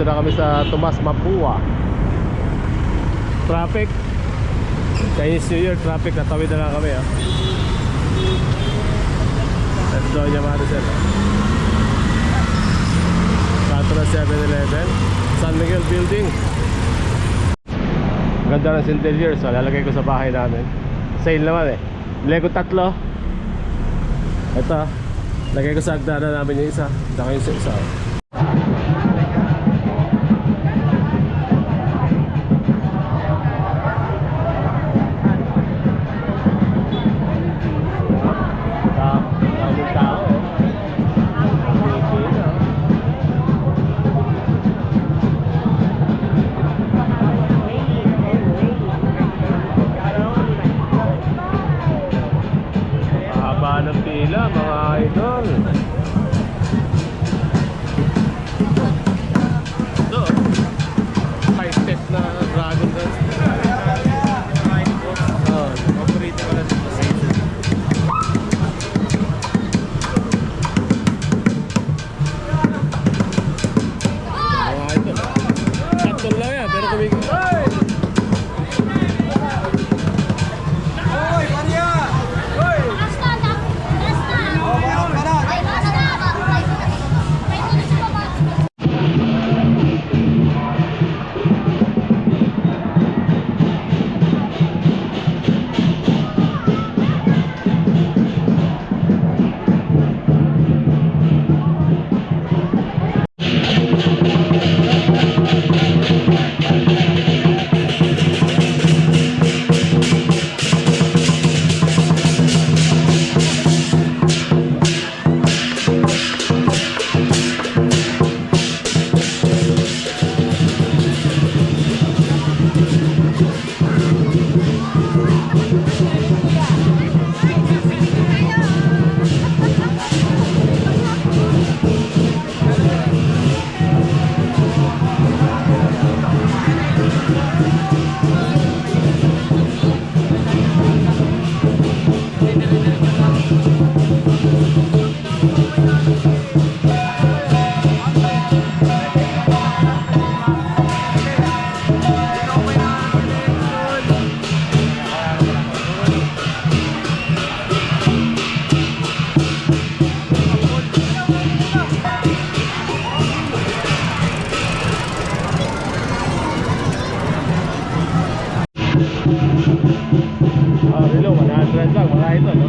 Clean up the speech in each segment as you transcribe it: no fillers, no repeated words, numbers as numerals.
Nandito na kami sa Tomas Mapua. Traffic Chinese New Year traffic. Natawid na lang kami Let's go niya mga sir. Kanto na 7-Eleven, San Miguel Building. Ganda ng interior. So lalagay ko sa bahay namin. Sale naman Lego tatlo. Ito lagay ko sa agdana namin yung isa. Saka yung isa ng pila mga idol. Ito high step na Dragon Dance. Paborito ko lang sa season. Mga idol sakto lang yan pero kumigil. Hello, 100 lang mga idol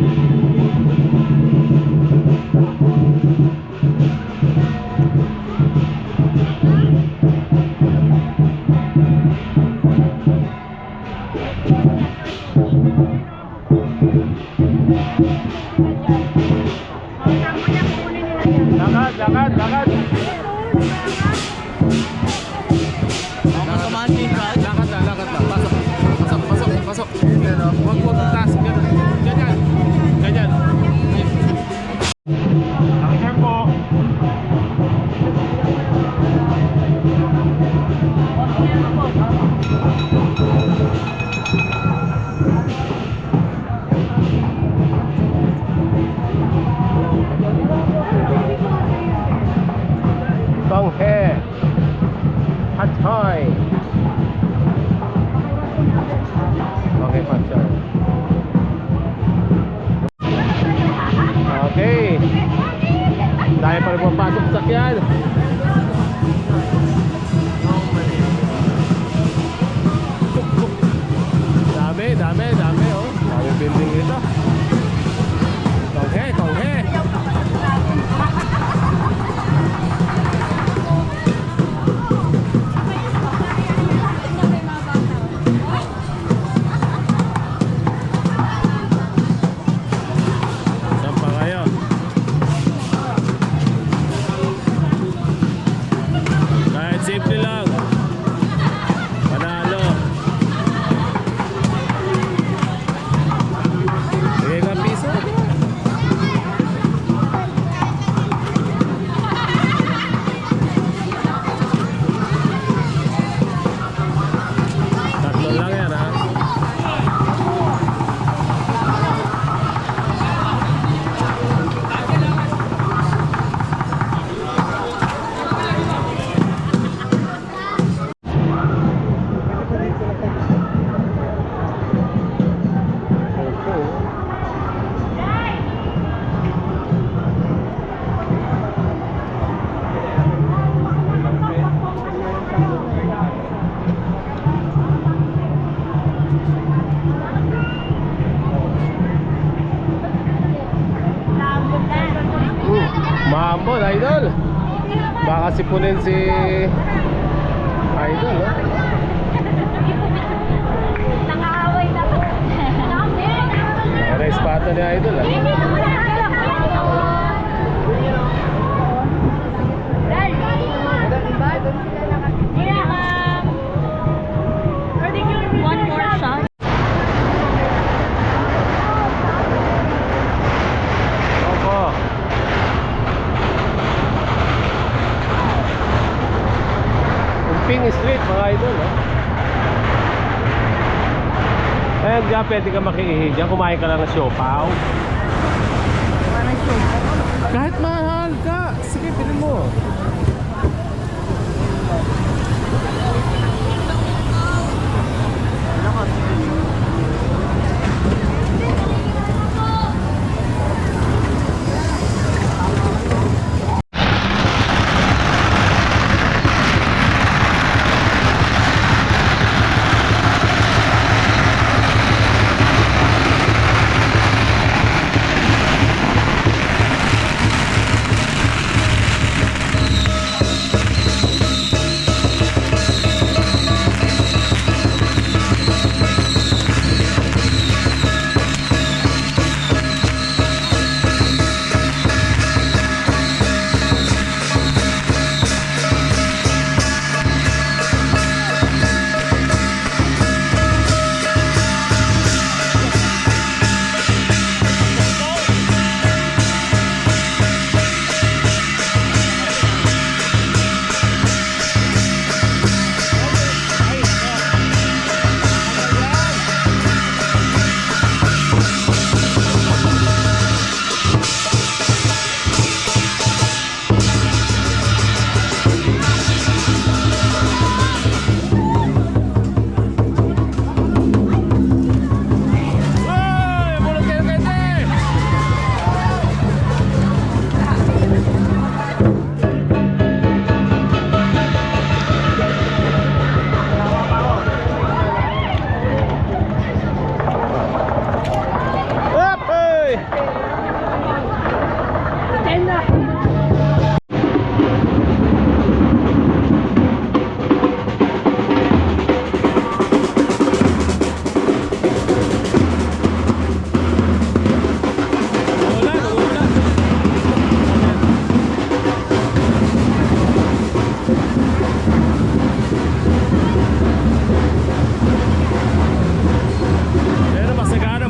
Lakad Pasok. Wag taas. Ganyan. Nakikita po. Tonghe Pad Thai. Okay, Pad Thai. Okay. Dahil pa rin papasok sa sakyan. Dami Dami building dito. Tonghe. Baka sipunin si Idol, no? Nakaaway na. Ano yung spot ni Idol, ah? One more shot. Opo. Ping Street, mga idol, no? Ayan, dyan pwede ka makiihi. Dyan kumain ka lang ng siopaw. Kahit mahal ka. Sige, bilhin mo.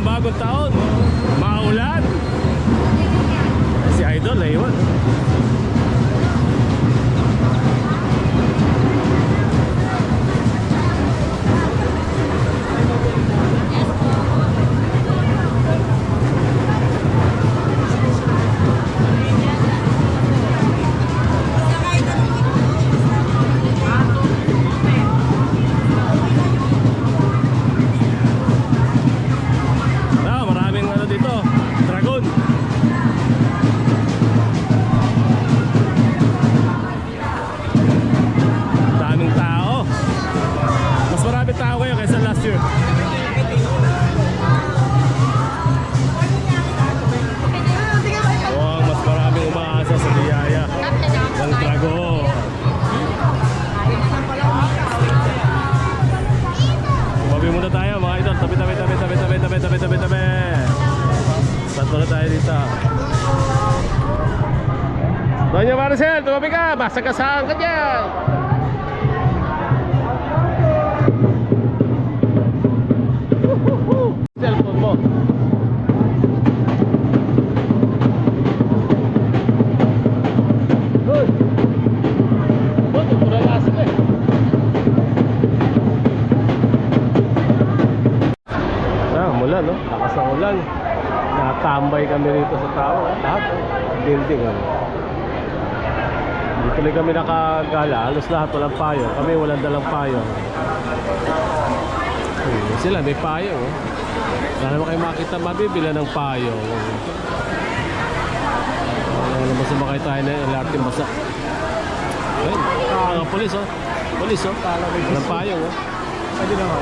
bagong taon, maulan. Si Idol na iwan. Doña Maricel, tumabi ka, masagasaan ka dyan. Cellphone mo. Good. Buto, pura lasa eh. Mulan, no? Lakas ng ulan. Natambay kami rito sa tao, lahat, building, Dito lang kami nakagala, halos lahat walang payo. Kami walang dalang payo. Sila may payo. Wala naman kayo makita mabibila ng payo. Wala naman sumakay tayo na LRT basa. Ayun, mga polis, Polis, walang payo, Pwede naman,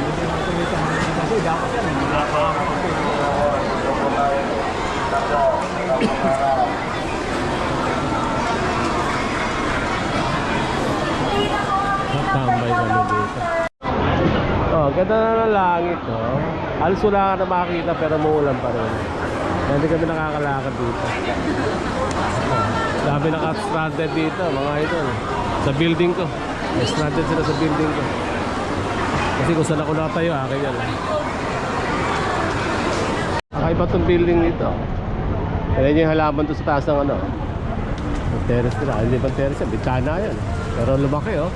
kasi dapat yan. Natambay kami dito. Oh, ganda na ng langit, oh. Halos wala ka na makakita pero muulan pa rin. Kaya hindi kami nakakalakad dito. Oh, dami naka-stranded dito, mga idol. Sa building ko. May stranded sila sa building ko. Kasi kung saan ako natayo, akin yan. Kakaiba itong building dito. Kaya yung halaman doon sa taas ng ano. Yung terrace nila. Hindi pang terrace yan, bintana yan. Pero lumaki, oh.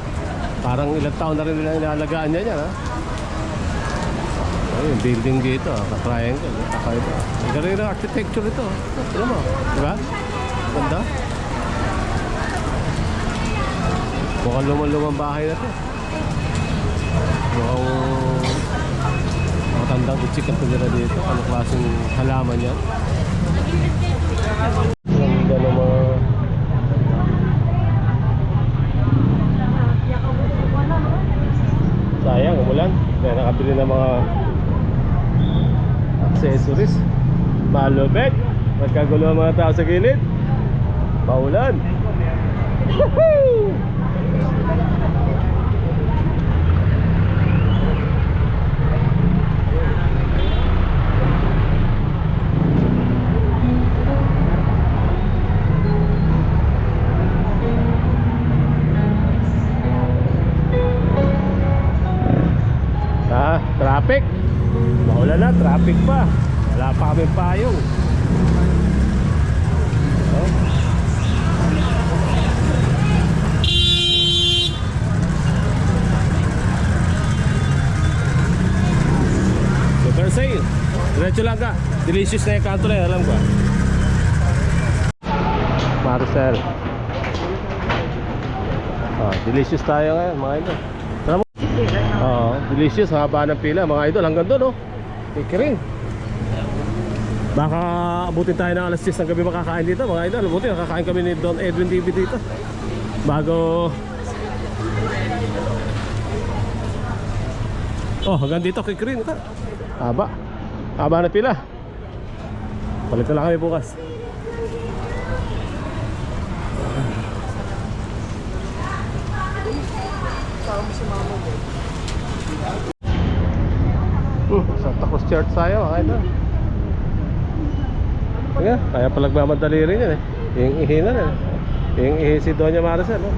Parang ilang taon na rin nila inalagaan niya yan, ha. Ay, yung building dito, ka-triangle, kakaiba. Ang galing na architecture ito. Ano mo, diba? Ganda. Mukhang lumang bahay na ito. Mukhang matandang ichik ang pinira dito. Ano klaseng halaman yan? Ganda ng mga... Sayang, umulan. Kaya nakabili ng mga accessories. Malubet. Magkagulo ang mga tao sa gilid. Paulan. Woohoo! Traffic. Maulan na, traffic pa. Wala pa kami payong. Oh. Super sale. Diretso lang ka. Delicious na yung kanto na yun, alam ko. Marcel. Oh, delicious tayo ngayon, mga ito. Delicious, haba ng pila mga idol hanggang doon, oh. Kikering. Baka abutin tayo ng alas 6 ng gabi makakain dito mga idol. Abutin, nakakain kami ni Don Edwin TV dito bago. Oh, hanggang dito kikering ito. Haba ng pila. Palit na lang kami bukas. Santa Cruz Church tayo, mga ito. Kaya palagmamadali rin yan, eh. Yung ihi na rin. Yung ihi si Doña Maricel, oh.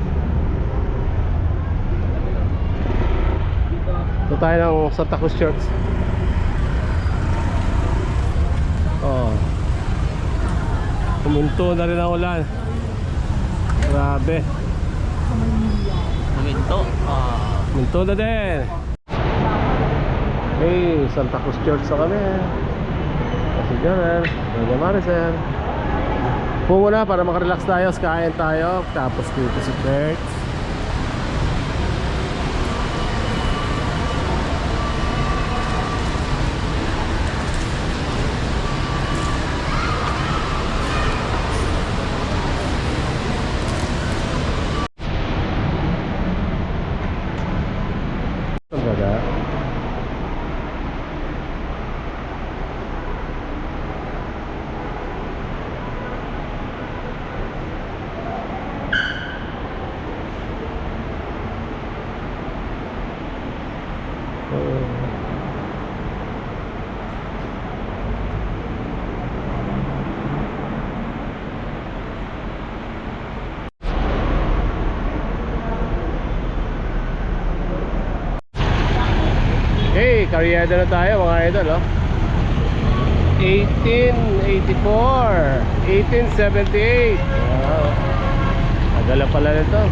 Ito tayo ng Santa Cruz Church. Oh, pumunto na rin ang ulan. Grabe. Pumunto na din. Hey, Santa Cruz Church sa kami. Kasi Janel, Doña Maricel. Pungo na para makarelax tayo, kain tayo. Tapos dito si church. Ang ganda. Okay, Carriada na tayo mga idol, oh. 1884 1878. Wow. Agala pala nito.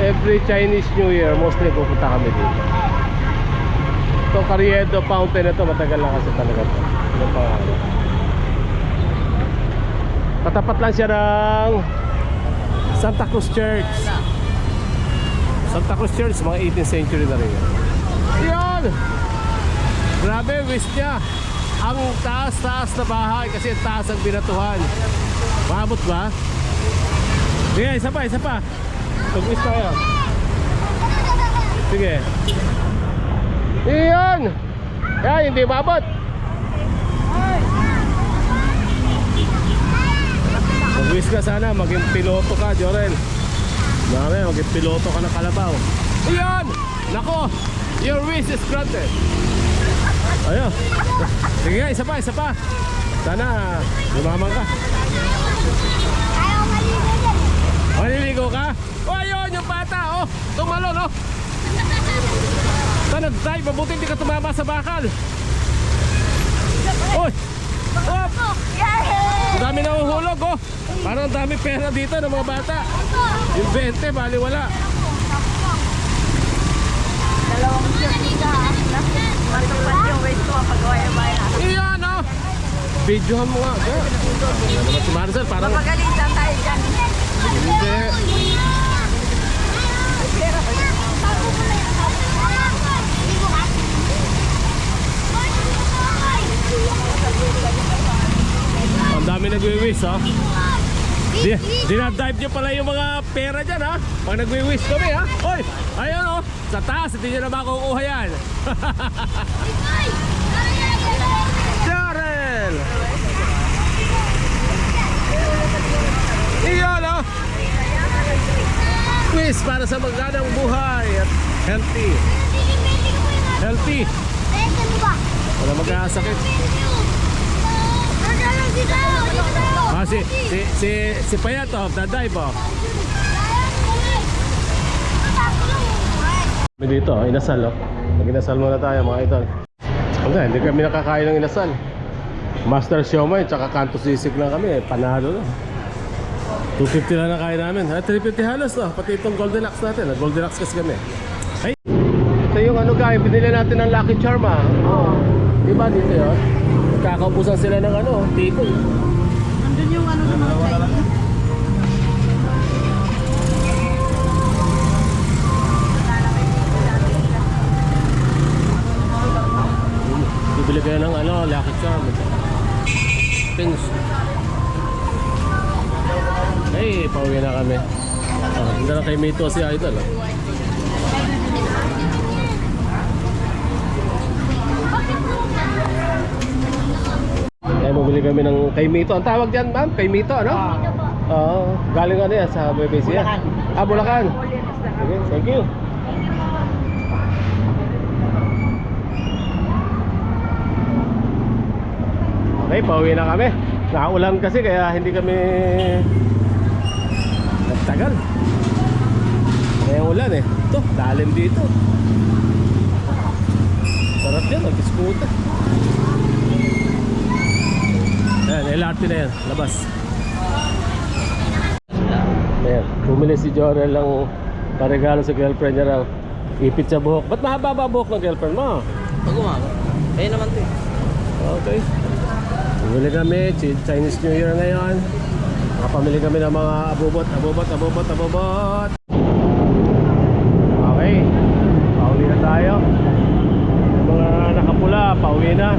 Every Chinese New Year mostly pupunta kami dito. Ito Carriedo Fountain na to, matagal lang kasi talaga to. Ano pa? Katapat lang siya ng Santa Cruz Church. Santa Cruz Church, mga 18th century na rin. Yan! Grabe, wish niya. Ang taas-taas na bahay kasi taas ang binatuhan. Maabot ba? Sige, isa pa. Mag-wish tayo. Sige. Iyon! Yan, hindi maabot. Mag-wish ka sana, maging piloto ka, Jorel. Mami, maging piloto ka ng kalabaw. Ayan! Nako! Your wish is granted. Ayun. Sige nga, isa pa. Sana, lumamang ka. Ayaw maligo dyan. Maliligo ka? O ayun, yung bata, oh! Tumalon, oh! Sana nag-dive, mabuti hindi ka tumama sa bakal. Uy! Oh! Yay! Ang dami nahuhulog, oh! Parang ang dami pera dito ng mga bata. Yung 20, bali wala. Dalawang siya. Matupad yung waist ko pag waya-waya. Iyan, oh! Videohan mo nga. Ano naman si Marcel, parang... Mapagalitan tayo dyan. Hindi. Ang dami nagwi-wish, oh. Dinadive nyo pala yung mga pera dyan, ha? Pag nagwi-wish kami, ha? Hoy! Ayun, oh! Sa taas, hindi nyo na makukuha yan. Darrell! Iyon, oh! Wish para sa magandang buhay at healthy. Healthy! Wala magkakasakit. Ah, si Payat, oh, dadive, oh. Dito, inasal, oh. Mag-inasal muna tayo, mga idol. Hindi kami nakakain ng inasal. Master siomai, tsaka kanto sisig lang kami, panalo na. 250 lang nakain namin. 350 halos, oh. Pati itong Goldilocks natin, Goldilocks kasi kami. Ay! Ito yung ano guys, binili natin ng Lucky Charm, ah. Oh. Diba dito yun? Kakaupusan sila ng ano, tiko. Nandun yung ano sa mga Chinese. Bibili kayo ng ano, Lucky Charm. Pins. Hey, pauwi na kami. Hindi na kay Mito si Idol. Oh. Kaya bumili kami ng kay Mito. Ang tawag dyan, ma'am? Kay Mito, ano? Oo. Galing ano yan sa BBC? Bulacan. Ah, Bulacan. Okay, thank you. Okay, pauwi na kami. Nakaulan kasi kaya hindi kami nagtagal. Kaya ulan eh. Ito, dalim dito. Sarap yan, mag-scooter. Ayan, LRT na yan, labas. Ayan, bumili si Jorel ng paregalo sa girlfriend niya raw. Ipit sa buhok. Ba't mahaba ba buhok ng girlfriend mo? Pag umaga. Ayun naman to eh. Okay. Bumili kami, Chinese New Year ngayon. Nakapamili kami ng mga abubot. Okay. Pauwi na tayo. Yung mga nakapula, pauwi na.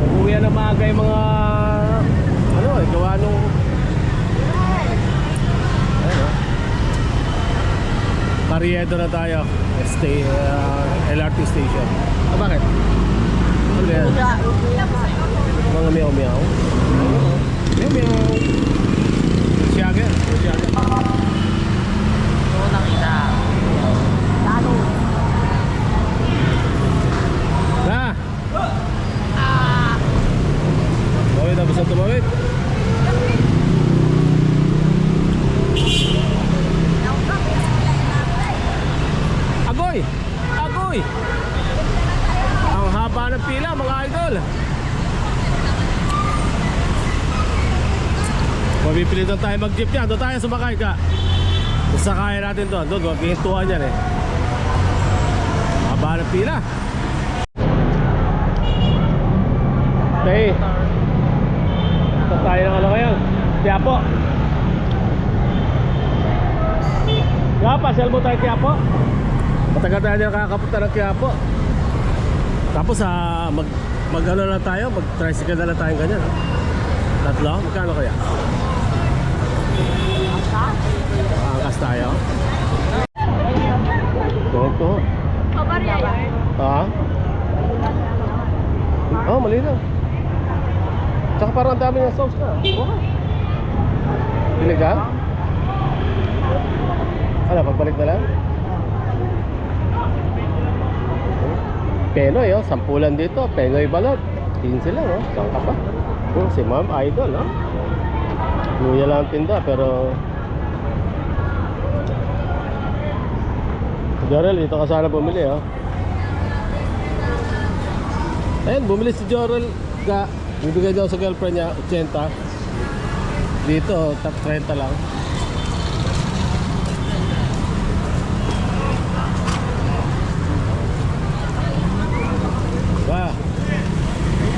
Nag-uwi na maaga yung mga ano, gawa nung ano, Carriedo na tayo. LRT station. Ah, bakit? Ano yan? Mga meow-meow. Meow-meow. Siyaga. Oo, nakita. Lalo. Na! Tumawid, tapos na tumawid. Agoy! Agoy! Ang haba ng pila, mga idol. Mapipilitan tayo mag-jeep yan. Doon tayo sumakay ka. Sasakayan natin doon. Doon, magpihintuan yan eh. Haba ng pila. Okay. Ito tayo ng ano ngayon? Quiapo. Pasyal mo tayo Quiapo. Matagal tayo nakakapunta ng Quiapo. Tapos mag ano na tayo, mag tricycle na lang tayo ganyan. Tatlo? Magkano kaya? Angkas tayo. Ito. Kabarya yan. Ha? Oh, mali lang. Tsaka parang ang dami ng sauce na. Okay. Bili ka? Ano, pagbalik na lang? Penoy, oh. Sampulan dito. Penoy balot. 15 lang, oh. Saan ka pa? Si Ma'am Idol, oh. Luya lang ang tinda, pero... Jorel, dito ka sana bumili, oh. Ayun, bumili si Jorel. Bibigay daw sa girlfriend niya, 80. Dito, top 30 lang. Diba?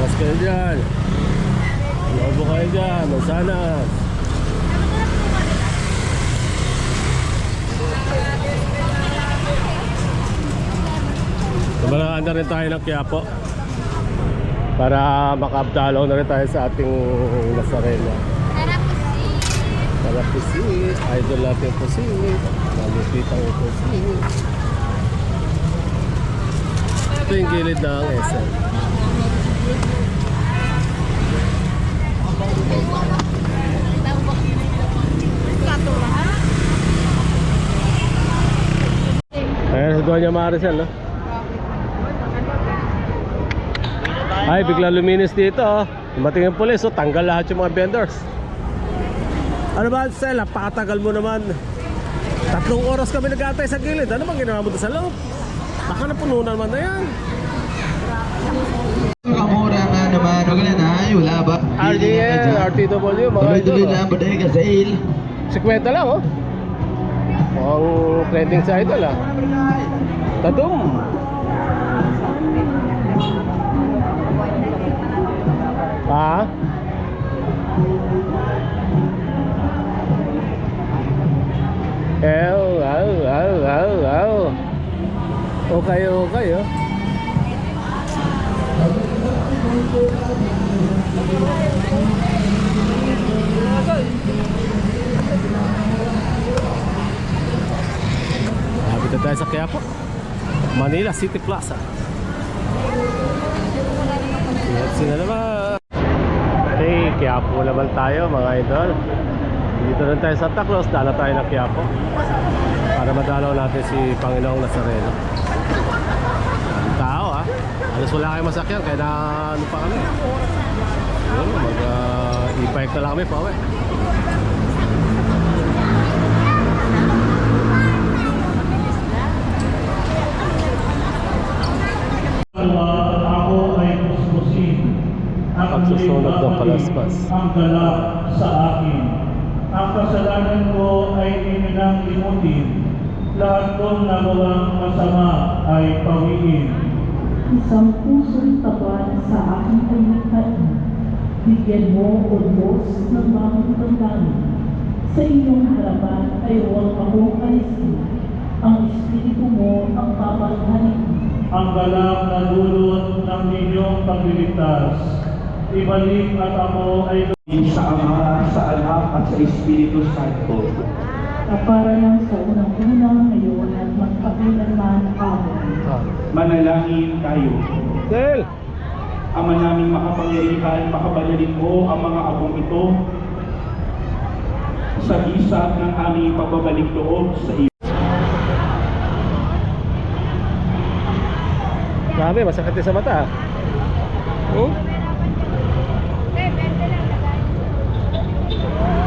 Mas kayo dyan. Lobo kayo dyan. Mansanas. Tumalaan na rin tayo ng Quiapo para makabdalaw na rin tayo sa ating Nazareno. Sarap pusit. Idol natin pusit. Malupitang pusit. Ito yung gilid ng SM. Ayan sa Doña Maricel, no? Ay, bigla luminis dito, oh. Dumating yung pulis, oh. Tanggal lahat yung mga vendors. Ano ba, Sel? Napakatagal mo naman. 3 oras kami nag-aantay sa gilid. Ano bang ginawa mo doon sa loob? Baka napuno naman na yan. Kamura na naman, huwag na na, wala ba? RDL, RTW, mga Tuloy-tuloy idol, na, baday ka sa il. 50 lang, oh. Mukhang trending sa idol, ah. Tadum. Ha? Okay, okay, oh. Lapit na tayo sa Quiapo, Manila City Plaza. Let's see na naman. Hey, Quiapo naman tayo mga idol. Dito rin tayo sa Santa Claus. Dala tayo ng Quiapo para madalaw natin si Panginoong Nazareno. Tao, ha. Alas wala kayong masakyan, kaya na ano pa kami. Yun, mag-e-bike na lang kami pa, uwi. Ako ay kuskusin. Pagsusunog ng palaspas. Ang dala sa akin. Ang kasalanan ko ay iminang limutin. Lahat kong nagawang masama ay pawiin. Isang puso'y tapat sa aking kaligtaan. Bigyan mo, O Diyos, ng mga pagdangin. Sa iyong harapan ay huwag akong alisin. Ang Espiritu mo ang papaghalik. Ang galak na dulot ng inyong pagliligtas. Ibalik at ako ay sa Ama, sa Anak at sa Espiritu Santo. Na para lang sa unang-unang ngayon at magpakailanman. Amen. Manalangin tayo. Del! Ama naming makapangyarihan, makabanalin mo ang mga abong ito sa bisa ng aming pagbabalik loob sa iyo. Grabe, masakit din sa mata. Oh?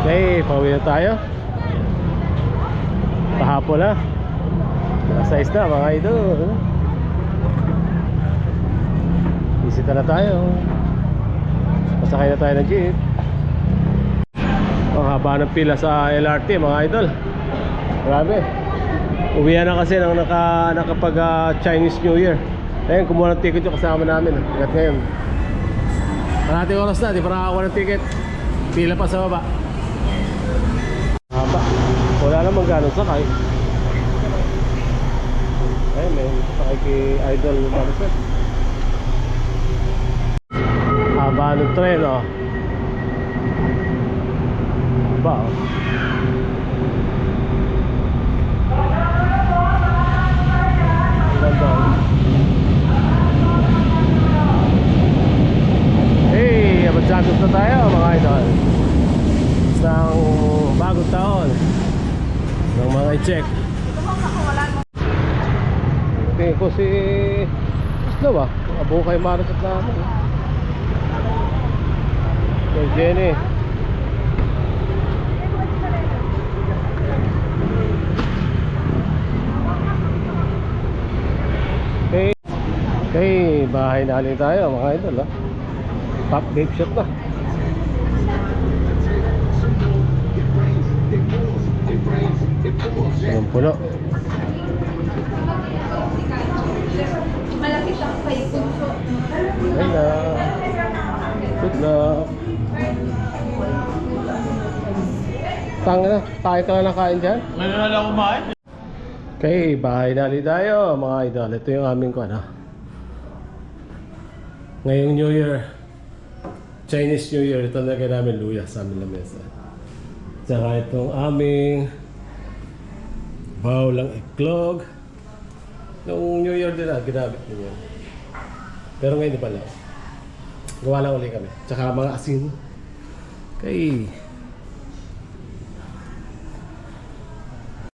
Okay, pauwi na tayo. Pahapon na. Alas 6 na mga idol. Bisita na tayo. Pasakay na tayo ng jeep. Ang haba ng pila sa LRT mga idol. Grabe. Uwihan na kasi nang nakapag Chinese New Year. Ayun, kumuha ng ticket yung kasama namin. Ingat ngayon. Kalahating oras na, di pa nakakuha ng ticket. Pila pa sa baba. Haba. Wala namang ganun sakay. Ayun, may sakay kay Idol Maricel. Haba ng tren, oh. Haba, oh. Ganda, oh. Hey, Abad Santos na tayo mga idol. Isang bago Check. Tingin ko si Isla ba? Abo kay Maris at namin. Kay Jenny. Okay, bahay na alin tayo mga idol, ah. Top vape shop na. Puno. Malapit ako kay Punso. Ayun na. Good luck. Tanga na, tayo ka na kain dyan. Ngayon na lang kumain. Okay, bahay na alin tayo mga idol. Ito yung aming ngayong New Year, Chinese New Year, ito nagay namin luya sa aming lamesa. Tsaka itong aming bawlang iklog. Noong New Year din ginamit din yan. Pero ngayon di pala. Gawa lang ulit kami. Tsaka mga asin. Okay.